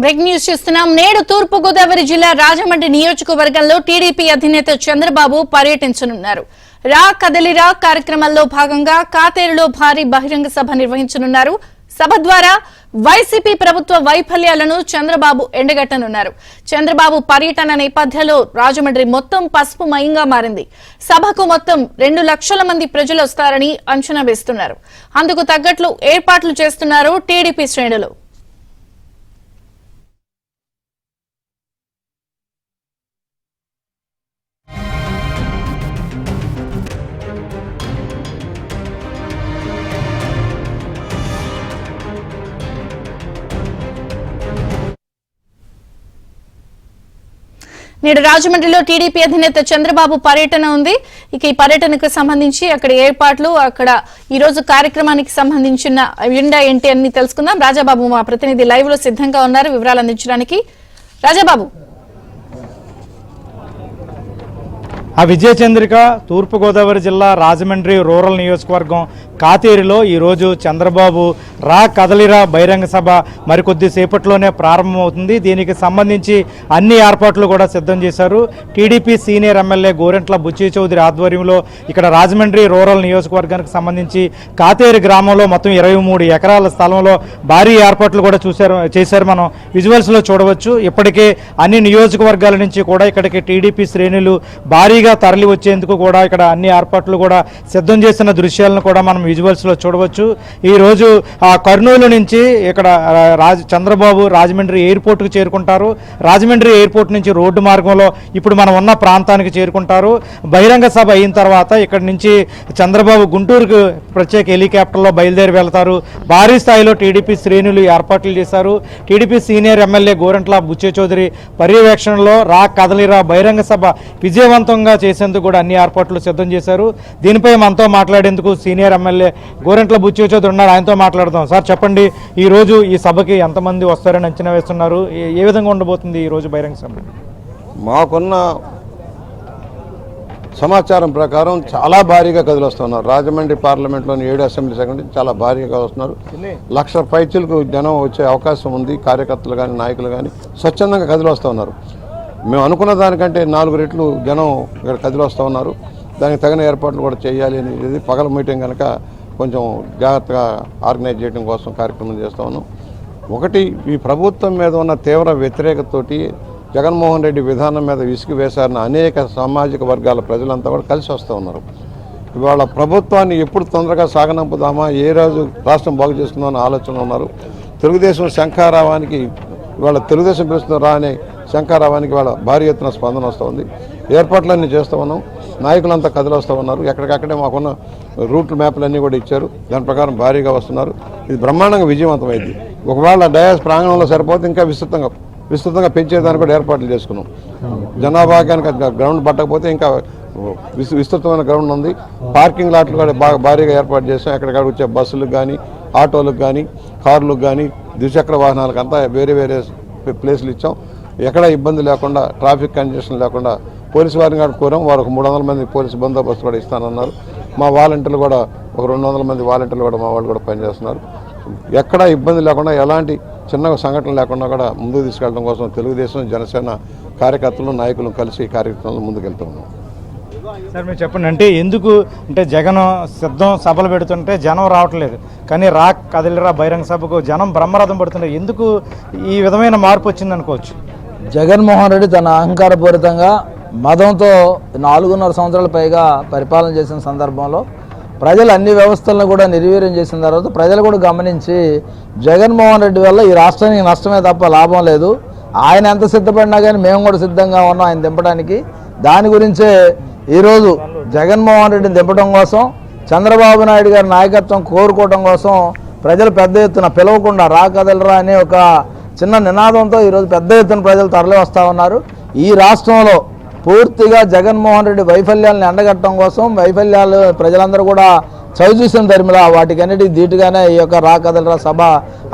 Break news చూస్తున్నాం. నేడు తూర్పు గోదావరి జిల్లా రాజమండ్రి నియోజకవర్గంలో టీడీపీ అధినేత చంద్రబాబు పర్యటించనున్నారు. రా కదలిరా కార్యక్రమంలో భాగంగా కాతేరులో భారీ బహిరంగ సభ నిర్వహించనున్నారు. సభ ద్వారా వైసీపీ ప్రభుత్వ వైఫల్యాలను చంద్రబాబు ఎండగట్టనున్నారు. చంద్రబాబు పర్యటన నేపథ్యంలో రాజమండ్రి మొత్తం పసుపుమయంగా మారింది. సభకు మొత్తం 2 లక్షల మంది ప్రజలు వస్తారని అంచనా వేస్తున్నారు. అందుకు తగ్గట్లు ఏర్పాట్లు చేస్తున్నారు టీడీపీ శ్రేణులు. నేడు రాజమండ్రిలో టీడీపీ అధినేత చంద్రబాబు పర్యటన ఉంది. ఇక ఈ పర్యటనకు సంబంధించి అక్కడ ఏర్పాట్లు, అక్కడ ఈ రోజు కార్యక్రమానికి సంబంధించిన ఎజెండా ఏంటి అని తెలుసుకుందాం. రాజాబాబు మా ప్రతినిధి లైవ్ లో సిద్ధంగా ఉన్నారు వివరాలు అందించడానికి. రాజాబాబు. విజయచంద్రిక తూర్పుగోదావరి జిల్లా రాజమండ్రి రూరల్ నియోజకవర్గం కాతేరిలో ఈరోజు చంద్రబాబు రా కదలిరా బహిరంగ సభ మరికొద్ది సేపట్లోనే ప్రారంభమవుతుంది. దీనికి సంబంధించి అన్ని ఏర్పాట్లు కూడా సిద్ధం చేశారు. టీడీపీ సీనియర్ ఎమ్మెల్యే గోరెంట్ల బుచ్చి చౌదరి ఆధ్వర్యంలో ఇక్కడ రాజమండ్రి రూరల్ నియోజకవర్గానికి సంబంధించి కాతేరి గ్రామంలో మొత్తం 23 ఎకరాల స్థలంలో భారీ ఏర్పాట్లు కూడా చేశారు. మనం విజువల్స్లో చూడవచ్చు. ఇప్పటికే అన్ని నియోజకవర్గాల నుంచి కూడా ఇక్కడికి టీడీపీ శ్రేణులు భారీ తరలి వచ్చేందుకు కూడా ఇక్కడ అన్ని ఏర్పాట్లు కూడా సిద్ధం చేసిన దృశ్యాలను కూడా మనం విజువల్స్ లో చూడవచ్చు. ఈ రోజు కర్నూలు నుంచి ఇక్కడ చంద్రబాబు రాజమండ్రి ఎయిర్పోర్ట్ కు చేరుకుంటారు. రాజమండ్రి ఎయిర్పోర్ట్ నుంచి రోడ్డు మార్గంలో ఇప్పుడు మనం ఉన్న ప్రాంతానికి చేరుకుంటారు. బహిరంగ సభ అయిన తర్వాత ఇక్కడ నుంచి చంద్రబాబు గుంటూరుకు ప్రత్యేక హెలికాప్టర్లో బయలుదేరి వెళ్తారు. భారీ స్థాయిలో టీడీపీ శ్రేణులు ఏర్పాట్లు చేశారు. టీడీపీ సీనియర్ ఎమ్మెల్యే గోరెంట్ల బుచ్చి చౌదరి పర్యవేక్షణలో రా కదలిరా బహిరంగ సభ విజయవంతంగా చేసేందుకు కూడా అన్ని ఏర్పాట్లు సిద్ధం చేశారు. దీనిపై మనతో మాట్లాడేందుకు సీనియర్ ఎమ్మెల్యే గోరెంట్ల బుచ్చి చౌదరి ఉన్నారు. ఆయనతో మాట్లాడదాం. సార్ చెప్పండి, ఈ రోజు ఈ సభకి ఎంతమంది వస్తారని అంచనా వేస్తున్నారు? ఏ విధంగా ఉండబోతుంది ఈ రోజు బహిరంగ సభ? మాకున్న సమాచారం ప్రకారం చాలా భారీగా కదిలొస్తున్నారు. రాజమండ్రి పార్లమెంట్లోని 7 అసెంబ్లీ సెగ్మెంట్ చాలా భారీగా వస్తున్నారు. 1 లక్ష పైచీలకు జనం వచ్చే అవకాశం ఉంది. కార్యకర్తలు కానీ నాయకులు కానీ స్వచ్ఛందంగా కదిలొస్తూ ఉన్నారు. మేము అనుకున్న దానికంటే 4 రెట్లు జనం ఇక్కడ కదిలొస్తూ ఉన్నారు. దానికి తగిన ఏర్పాట్లు కూడా చేయాలి అనేది పగల మీటింగ్ కనుక కొంచెం జాగ్రత్తగా ఆర్గనైజ్ చేయడం కోసం కార్యక్రమం చేస్తూ ఉన్నాం. ఒకటి, ఈ ప్రభుత్వం మీద ఉన్న తీవ్ర వ్యతిరేకతతోటి జగన్మోహన్ రెడ్డి విధానం మీద విసుగు వేశారన్న అనేక సామాజిక వర్గాల ప్రజలంతా కూడా కలిసి వస్తూ ఉన్నారు. ఇవాళ ప్రభుత్వాన్ని ఎప్పుడు తొందరగా సాగనంపుదామా, ఏ రోజు రాష్ట్రం బాగు చేసుకుందామని ఆలోచనలో ఉన్నారు. తెలుగుదేశం శంఖారావానికి ఇవాళ తెలుగుదేశం పిలుస్తున్న అనే శంఖారావానికి వాళ్ళ భారీ ఎత్తున స్పందన వస్తూ ఉంది. ఏర్పాట్లన్నీ చేస్తూ ఉన్నాం. నాయకులంతా కదిలొస్తూ ఉన్నారు. ఎక్కడికక్కడే మాకున్న రూట్ మ్యాప్లన్నీ కూడా ఇచ్చారు. దాని ప్రకారం భారీగా వస్తున్నారు. ఇది బ్రహ్మాండంగా విజయవంతమైంది. ఒకవేళ డయాస్ ప్రాంగణంలో సరిపోతే ఇంకా విస్తృతంగా పెంచేదానికి కూడా ఏర్పాట్లు చేసుకున్నాం. జనాభా కనుక గ్రౌండ్ పట్టకపోతే ఇంకా విస్తృతమైన గ్రౌండ్ ఉంది. పార్కింగ్ లాట్లు కూడా బాగా భారీగా ఏర్పాటు చేసాం. ఎక్కడికక్కడ వచ్చే బస్సులకు కానీ, ఆటోలకు కానీ, కార్లకు కానీ, ద్విచక్ర వాహనాలకు అంతా వేరే ప్లేసులు ఇచ్చాం. ఎక్కడ ఇబ్బంది లేకుండా, ట్రాఫిక్ కంజెషన్ లేకుండా పోలీసు వారిని కూడా కోరాం. వారు 300 మంది పోలీసు బందోబస్తు కూడా ఇస్తానన్నారు. మా వాలంటీర్లు కూడా 200 మంది వాలంటీర్లు కూడా మా వాళ్ళు కూడా పనిచేస్తున్నారు. ఎక్కడ ఇబ్బంది లేకుండా, ఎలాంటి చిన్న సంఘటన లేకుండా కూడా ముందుకు తీసుకెళ్ళడం కోసం తెలుగుదేశం జనసేన కార్యకర్తలు నాయకులు కలిసి ఈ కార్యక్రమంలో ముందుకెళ్తున్నాం. సార్ మీరు చెప్పండి, అంటే ఎందుకు అంటే జగన్ సిద్ధం సభలు పెడుతుంటే జనం రావట్లేదు, కానీ రా కదిలిరా బహిరంగ సభకు జనం బ్రహ్మరథం పడుతున్నారు, ఎందుకు ఈ విధమైన మార్పు వచ్చింది అనుకోవచ్చు? జగన్మోహన్ రెడ్డి తన అహంకారపూరితంగా మదంతో 4.5 సంవత్సరాల పైగా పరిపాలన చేసిన సందర్భంలో ప్రజలు అన్ని వ్యవస్థలను కూడా నిర్వీర్యం చేసిన తర్వాత ప్రజలు కూడా గమనించి జగన్మోహన్ రెడ్డి వల్ల ఈ రాష్ట్రానికి నష్టమే తప్ప లాభం లేదు, ఆయన ఎంత సిద్ధపడినా కానీ మేము కూడా సిద్ధంగా ఉన్నాం ఆయన దింపడానికి. దాని గురించే ఈరోజు జగన్మోహన్ రెడ్డిని దింపడం కోసం, చంద్రబాబు నాయుడు గారి నాయకత్వం కోరుకోవడం కోసం ప్రజలు పెద్ద ఎత్తున పిలవకుండా రా కదలరా అనే ఒక చిన్న నినాదంతో ఈరోజు పెద్ద ఎత్తున ప్రజలు తరలి వస్తూ ఉన్నారు. ఈ రాష్ట్రంలో పూర్తిగా జగన్మోహన్ రెడ్డి వైఫల్యాలను ఎండగట్టడం కోసం, వైఫల్యాలు ప్రజలందరూ కూడా చవి చూసిన ధర్మిలా వాటికన్నిటికి ధీటుగానే ఈ యొక్క రా కదలరా సభ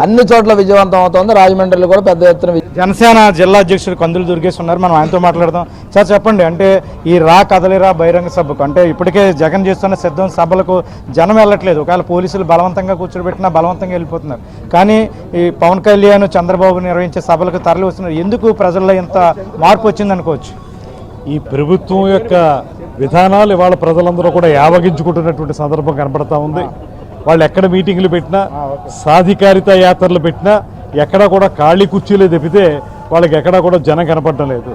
అన్ని చోట్ల విజయవంతం అవుతోంది. రాజమండ్రిలో కూడా పెద్ద ఎత్తున జనసేన జిల్లా అధ్యక్షుడు కందులు దుర్గేష్ ఉన్నారు, మనం ఆయనతో మాట్లాడదాం. సార్ చెప్పండి, అంటే ఈ రా కదలిరా బహిరంగ సభకు అంటే ఇప్పటికే జగన్ చేస్తున్న సిద్ధం సభలకు జనం వెళ్ళట్లేదు. ఒకవేళ పోలీసులు బలవంతంగా కూర్చోబెట్టినా బలవంతంగా వెళ్ళిపోతున్నారు. కానీ ఈ పవన్ కళ్యాణ్ చంద్రబాబు నిర్వహించే సభలకు తరలి వస్తున్నారు. ఎందుకు ప్రజల్లో ఇంత మార్పు వచ్చింది అనుకోవచ్చు? ఈ ప్రభుత్వం యొక్క విధానాలు ఇవాళ ప్రజలందరూ కూడా యావగించుకుంటున్నటువంటి సందర్భం కనపడతా ఉంది. వాళ్ళు ఎక్కడ మీటింగ్లు పెట్టినా, సాధికారిత యాత్రలు పెట్టినా ఎక్కడా కూడా ఖాళీ కుర్చీలే తప్పితే వాళ్ళకి ఎక్కడా కూడా జనం కనపడటం లేదు.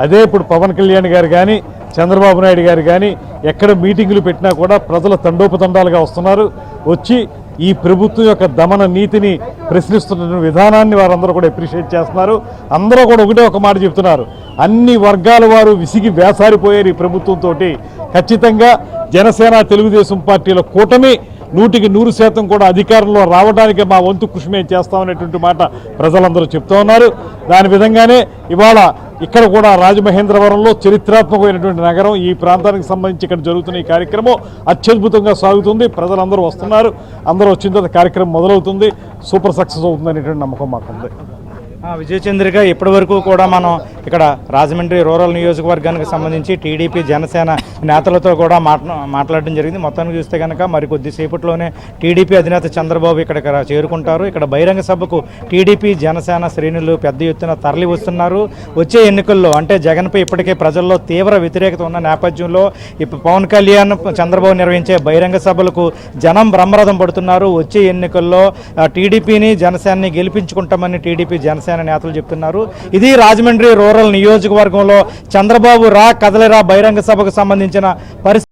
అదే ఇప్పుడు పవన్ కళ్యాణ్ గారు కానీ చంద్రబాబు నాయుడు గారు కానీ ఎక్కడ మీటింగులు పెట్టినా కూడా ప్రజల తండోపతండాలుగా వస్తున్నారు. వచ్చి ఈ ప్రభుత్వం యొక్క దమన నీతిని ప్రశ్నిస్తున్న విధానాన్ని వారందరూ కూడా అప్రిషియేట్ చేస్తున్నారు. అందరూ కూడా ఒకటే ఒక మాట చెప్తున్నారు, అన్ని వర్గాల వారు విసిగి వేసారిపోయారు ఈ ప్రభుత్వంతో. ఖచ్చితంగా జనసేన తెలుగుదేశం పార్టీల కూటమి 100% కూడా అధికారంలో రావడానికి మా వంతు కృషి మేము చేస్తామనేటువంటి మాట ప్రజలందరూ చెప్తూ ఉన్నారు. దాని విధంగానే ఇవాళ ఇక్కడ కూడా రాజమహేంద్రవరంలో చరిత్రాత్మకమైనటువంటి నగరం, ఈ ప్రాంతానికి సంబంధించి ఇక్కడ జరుగుతున్న ఈ కార్యక్రమం అత్యద్భుతంగా సాగుతుంది. ప్రజలందరూ వస్తున్నారు. అందరూ వచ్చిన తర్వాత కార్యక్రమం మొదలవుతుంది. సూపర్ సక్సెస్ అవుతుంది అనేటువంటి నమ్మకం మాకుంది. విజయచంద్రిక, ఇప్పటి వరకు కూడా మనం ఇక్కడ రాజమండ్రి రూరల్ నియోజకవర్గానికి సంబంధించి టీడీపీ జనసేన నేతలతో కూడా మాట్లాడడం జరిగింది. మొత్తానికి చూస్తే కనుక మరి కొద్దిసేపట్లోనే టీడీపీ అధినేత చంద్రబాబు ఇక్కడ చేరుకుంటారు. ఇక్కడ బహిరంగ సభకు టీడీపీ జనసేన శ్రేణులు పెద్ద ఎత్తున తరలి వస్తున్నారు. వచ్చే ఎన్నికల్లో అంటే జగన్పై ఇప్పటికే ప్రజల్లో తీవ్ర వ్యతిరేకత ఉన్న నేపథ్యంలో ఇప్పుడు పవన్ కళ్యాణ్ చంద్రబాబు నిర్వహించే బహిరంగ సభలకు జనం బ్రహ్మరథం పడుతున్నారు. వచ్చే ఎన్నికల్లో టీడీపీని జనసేనని గెలిపించుకుంటామని టీడీపీ జనసేన నేతలు చెప్తున్నారు. ఇది రాజమండ్రి రూరల్ నియోజకవర్గంలో చంద్రబాబు రా కదలిరా బహిరంగ సభకు సంబంధించిన పరిస్థితి.